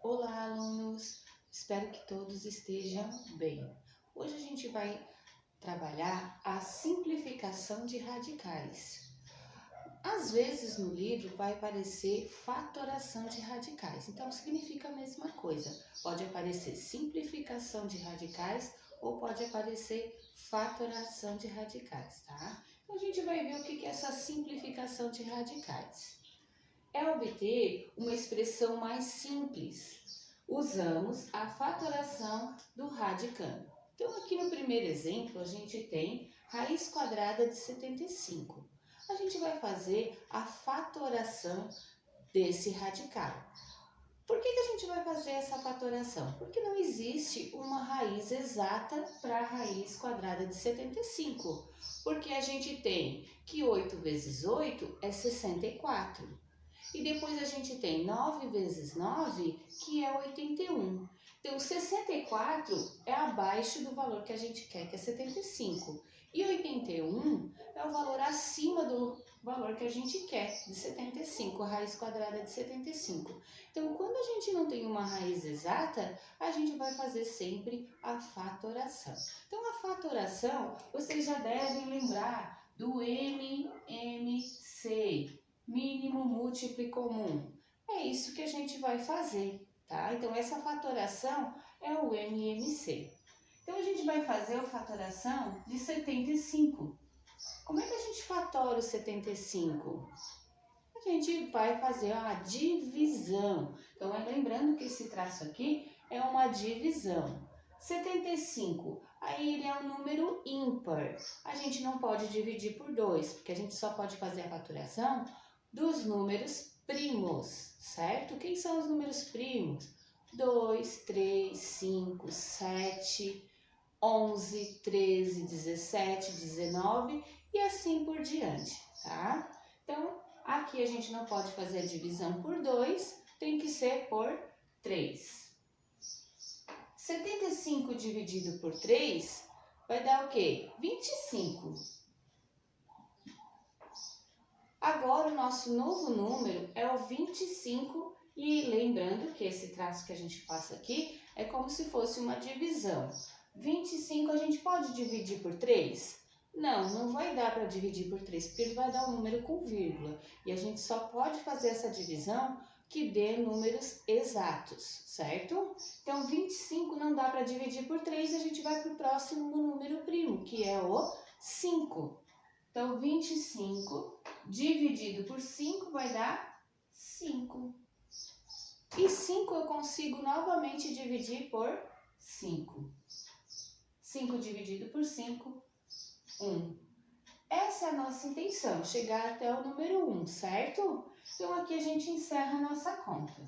Olá, alunos! Espero que todos estejam bem. Hoje a gente vai trabalhar a simplificação de radicais. Às vezes no livro vai aparecer fatoração de radicais, então significa a mesma coisa. Pode aparecer simplificação de radicais ou pode aparecer fatoração de radicais, tá? Então a gente vai ver o que é essa simplificação de radicais. É obter uma expressão mais simples. Usamos a fatoração do radicando. Então, aqui no primeiro exemplo, a gente tem raiz quadrada de 75. A gente vai fazer a fatoração desse radical. Por que a gente vai fazer essa fatoração? Porque não existe uma raiz exata para a raiz quadrada de 75. Porque a gente tem que 8 vezes 8 é 64. E depois a gente tem 9 vezes 9, que é 81. Então, 64 é abaixo do valor que a gente quer, que é 75. E 81 é o valor acima do valor que a gente quer, de 75, a raiz quadrada de 75. Então, quando a gente não tem uma raiz exata, a gente vai fazer sempre a fatoração. Então, a fatoração, vocês já devem lembrar do MMC. Mínimo múltiplo comum. É isso que a gente vai fazer, tá? Então, essa fatoração é o MMC. Então, a gente vai fazer a fatoração de 75. Como é que a gente fatora o 75? A gente vai fazer uma divisão. Então, lembrando que esse traço aqui é uma divisão. 75, aí ele é um número ímpar. A gente não pode dividir por 2, porque a gente só pode fazer a faturação dos números primos, certo? Quem são os números primos? 2, 3, 5, 7, 11, 13, 17, 19 e assim por diante, tá? Então, aqui a gente não pode fazer a divisão por 2, tem que ser por 3. 75 dividido por 3 vai dar o quê? 25. Agora, o nosso novo número é o 25 e lembrando que esse traço que a gente passa aqui é como se fosse uma divisão. 25 a gente pode dividir por 3? Não, não vai dar para dividir por 3, porque ele vai dar um número com vírgula. E a gente só pode fazer essa divisão que dê números exatos, certo? Então, 25 não dá para dividir por 3, a gente vai para o próximo número primo, que é o 5. Então, 25 dividido por 5 vai dar 5. E 5 eu consigo novamente dividir por 5. 5 dividido por 5, 1. Essa é a nossa intenção, chegar até o número 1, certo? Então, aqui a gente encerra a nossa conta.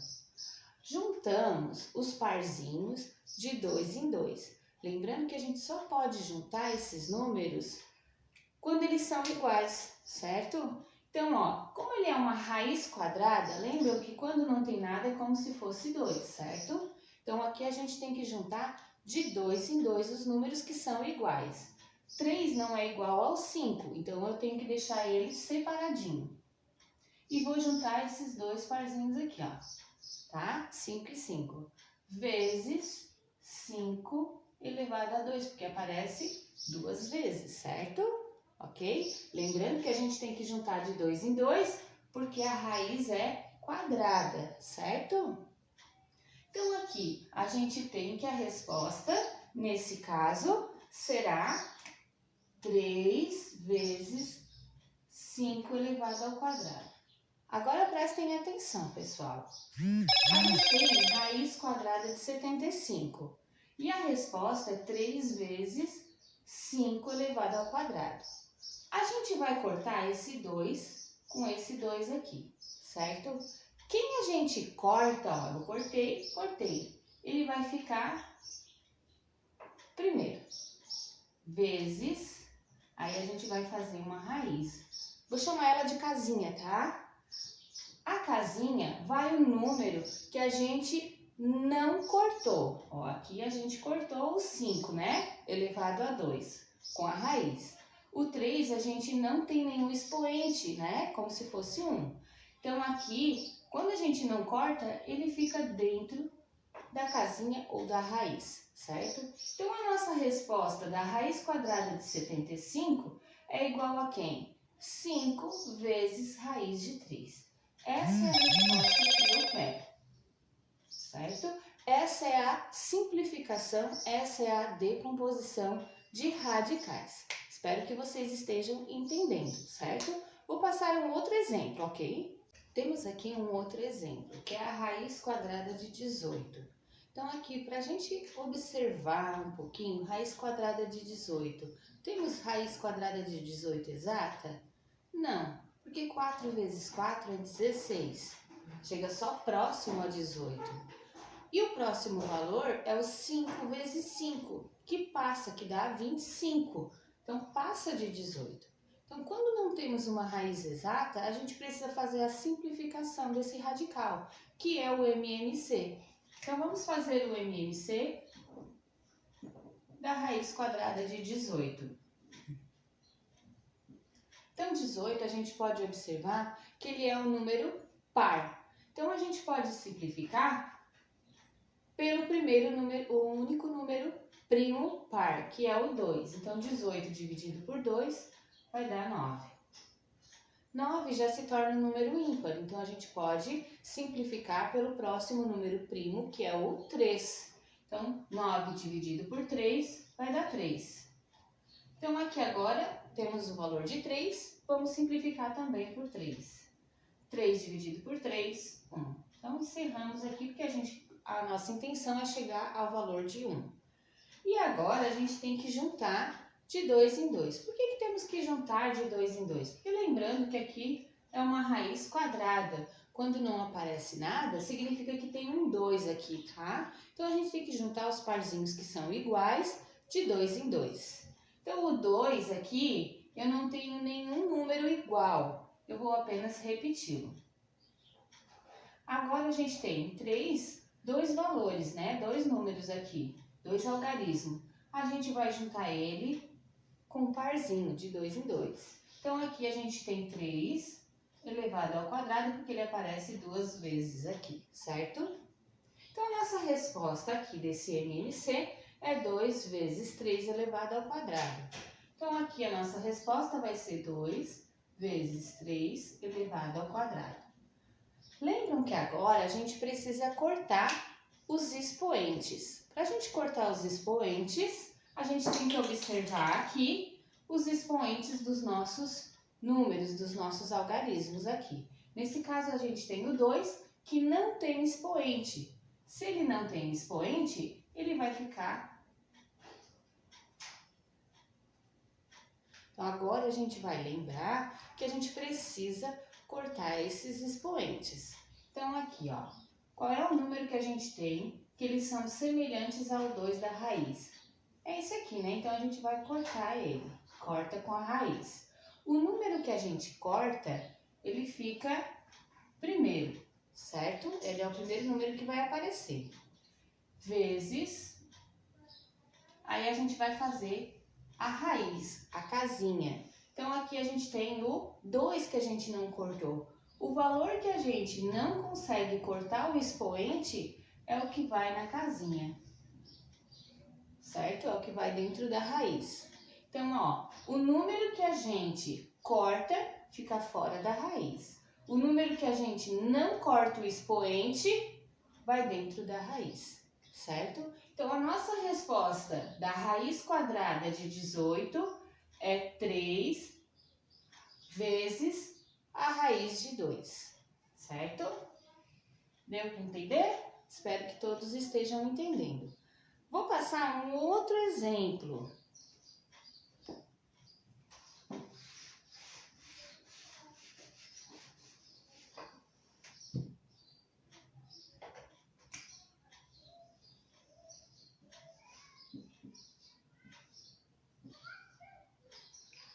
Juntamos os parzinhos de 2 em 2. Lembrando que a gente só pode juntar esses números quando eles são iguais, certo? Então, ó, como ele é uma raiz quadrada, lembram que quando não tem nada é como se fosse 2, certo? Então, aqui a gente tem que juntar de 2 em 2 os números que são iguais. 3 não é igual ao 5, então eu tenho que deixar eles separadinho. E vou juntar esses dois parzinhos aqui, ó, tá? 5 e 5. Vezes 5 elevado a 2, porque aparece 2 vezes, certo? Ok? Lembrando que a gente tem que juntar de 2 em 2, porque a raiz é quadrada, certo? Então, aqui a gente tem que a resposta, nesse caso, será 3 vezes 5 elevado ao quadrado. Agora, prestem atenção, pessoal. A gente tem raiz quadrada de 75. E a resposta é 3 vezes 5 elevado ao quadrado. A gente vai cortar esse 2 com esse 2 aqui, certo? Quem a gente corta, ó, eu cortei. Ele vai ficar primeiro, vezes, aí a gente vai fazer uma raiz. Vou chamar ela de casinha, tá? A casinha vai o número que a gente não cortou. Ó, aqui a gente cortou o 5, né? Elevado a 2, com a raiz. O 3 a gente não tem nenhum expoente, né? Como se fosse 1. Então, aqui, quando a gente não corta, ele fica dentro da casinha ou da raiz, certo? Então, a nossa resposta da raiz quadrada de 75 é igual a quem? 5 vezes raiz de 3. Essa é a resposta que eu quero, certo? Essa é a simplificação, essa é a decomposição de radicais. Espero que vocês estejam entendendo, certo? Vou passar um outro exemplo, ok? Temos aqui um outro exemplo, que é a raiz quadrada de 18. Então, aqui, para a gente observar um pouquinho, raiz quadrada de 18. Temos raiz quadrada de 18 exata? Não, porque 4 vezes 4 é 16. Chega só próximo a 18. E o próximo valor é o 5 vezes 5, que dá 25. Então, passa de 18. Então, quando não temos uma raiz exata, a gente precisa fazer a simplificação desse radical, que é o MMC. Então, vamos fazer o MMC da raiz quadrada de 18. Então, 18 a gente pode observar que ele é um número par. Então, a gente pode simplificar pelo primeiro número, o único número primo par, que é o 2. Então, 18 dividido por 2 vai dar 9. 9 já se torna um número ímpar, então a gente pode simplificar pelo próximo número primo, que é o 3. Então, 9 dividido por 3 vai dar 3. Então, aqui agora temos o valor de 3, vamos simplificar também por 3. 3 dividido por 3, 1. Então, encerramos aqui porque a nossa intenção é chegar ao valor de 1. E agora a gente tem que juntar de 2 em 2. Por que temos que juntar de 2 em 2? Porque lembrando que aqui é uma raiz quadrada. Quando não aparece nada, significa que tem um 2 aqui, tá? Então, a gente tem que juntar os parzinhos que são iguais de 2 em 2. Então, o 2 aqui, eu não tenho nenhum número igual. Eu vou apenas repeti-lo. Agora, a gente tem 3, dois valores, né? Dois números aqui, dois algarismos. A gente vai juntar ele com um parzinho de 2 em 2. Então, aqui a gente tem 3 elevado ao quadrado, porque ele aparece duas vezes aqui, certo? Então, a nossa resposta aqui desse MMC é 2 vezes 3 elevado ao quadrado. Então, aqui a nossa resposta vai ser 2 vezes 3 elevado ao quadrado. Lembram que agora a gente precisa cortar os expoentes. Para a gente cortar os expoentes, a gente tem que observar aqui os expoentes dos nossos números, dos nossos algarismos aqui. Nesse caso, a gente tem o 2, que não tem expoente. Se ele não tem expoente, ele vai ficar... Então, agora a gente vai lembrar que a gente precisa cortar esses expoentes. Então, aqui, ó, qual é o número que a gente tem que eles são semelhantes ao 2 da raiz? É esse aqui, né? Então, a gente vai cortar ele. Corta com a raiz. O número que a gente corta, ele fica primeiro, certo? Ele é o primeiro número que vai aparecer. Vezes, aí a gente vai fazer a raiz, a casinha. Então, aqui a gente tem o 2 que a gente não cortou. O valor que a gente não consegue cortar o expoente é o que vai na casinha, certo? É o que vai dentro da raiz. Então, ó, o número que a gente corta fica fora da raiz. O número que a gente não corta o expoente vai dentro da raiz, certo? Então, a nossa resposta da raiz quadrada de 18 é 3 vezes a raiz de 2, certo? Deu para entender? Espero que todos estejam entendendo. Vou passar um outro exemplo.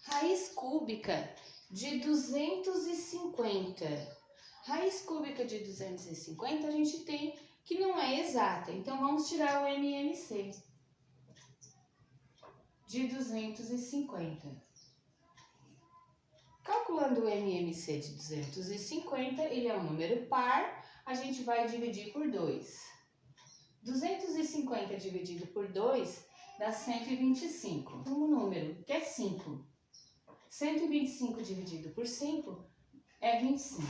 Raiz cúbica de 250. Raiz cúbica de 250 a gente tem que não é exata. Então, vamos tirar o MMC de 250. Calculando o MMC de 250, ele é um número par, a gente vai dividir por 2. 250 dividido por 2 dá 125. Um número que é 5. 125 dividido por 5 é 25.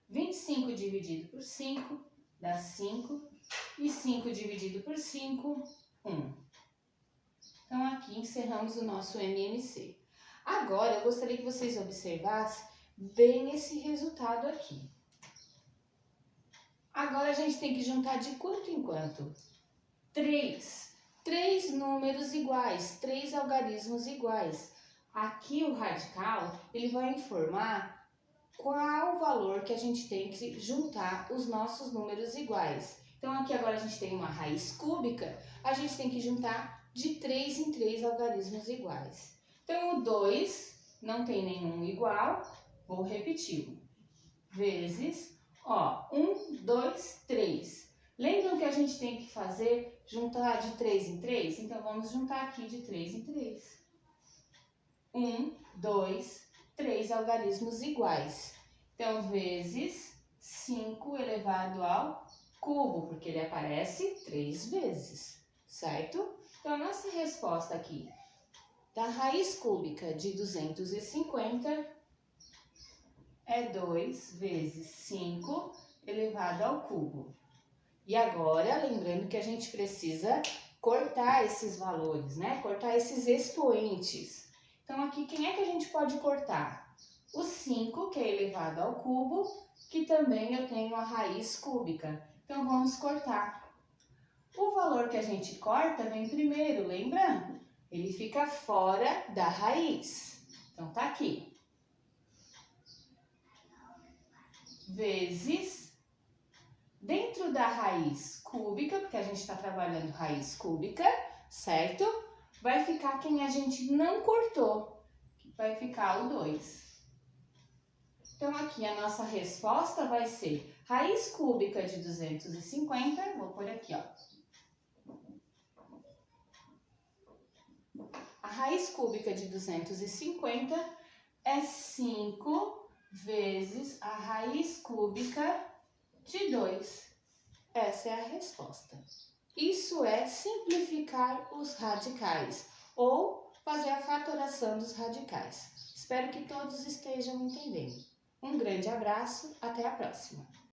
25 dividido por 5 dá 5. E 5 dividido por 5, 1. Então, aqui encerramos o nosso MMC. Agora, eu gostaria que vocês observassem bem esse resultado aqui. Agora, a gente tem que juntar de quanto em quanto? 3. 3 números iguais, 3 algarismos iguais. Aqui, o radical, ele vai informar qual o valor que a gente tem que juntar os nossos números iguais. Então, aqui agora a gente tem uma raiz cúbica, a gente tem que juntar de 3 em 3 algarismos iguais. Então, o 2 não tem nenhum igual, vou repetir. Vezes, 1, 2, 3. Lembram que a gente tem que fazer, juntar de 3 em 3? Então, vamos juntar aqui de 3 em 3. 1, 2, 3 algarismos iguais. Então, vezes 5 elevado ao cubo, porque ele aparece 3 vezes, certo? Então, a nossa resposta aqui da raiz cúbica de 250 é 2 vezes 5 elevado ao cubo. E agora, lembrando que a gente precisa cortar esses valores, né? Cortar esses expoentes. Então, aqui, quem é que a gente pode cortar? O 5, que é elevado ao cubo, que também eu tenho a raiz cúbica. Então, vamos cortar. O valor que a gente corta vem primeiro, lembra? Ele fica fora da raiz. Então, tá aqui. Vezes, dentro da raiz cúbica, porque a gente está trabalhando raiz cúbica, certo? Vai ficar quem a gente não cortou, que vai ficar o 2. Então, aqui a nossa resposta vai ser raiz cúbica de 250, vou pôr aqui, A raiz cúbica de 250 é 5 vezes a raiz cúbica de 2. Essa é a resposta. Isso é simplificar os radicais ou fazer a fatoração dos radicais. Espero que todos estejam entendendo. Um grande abraço, até a próxima!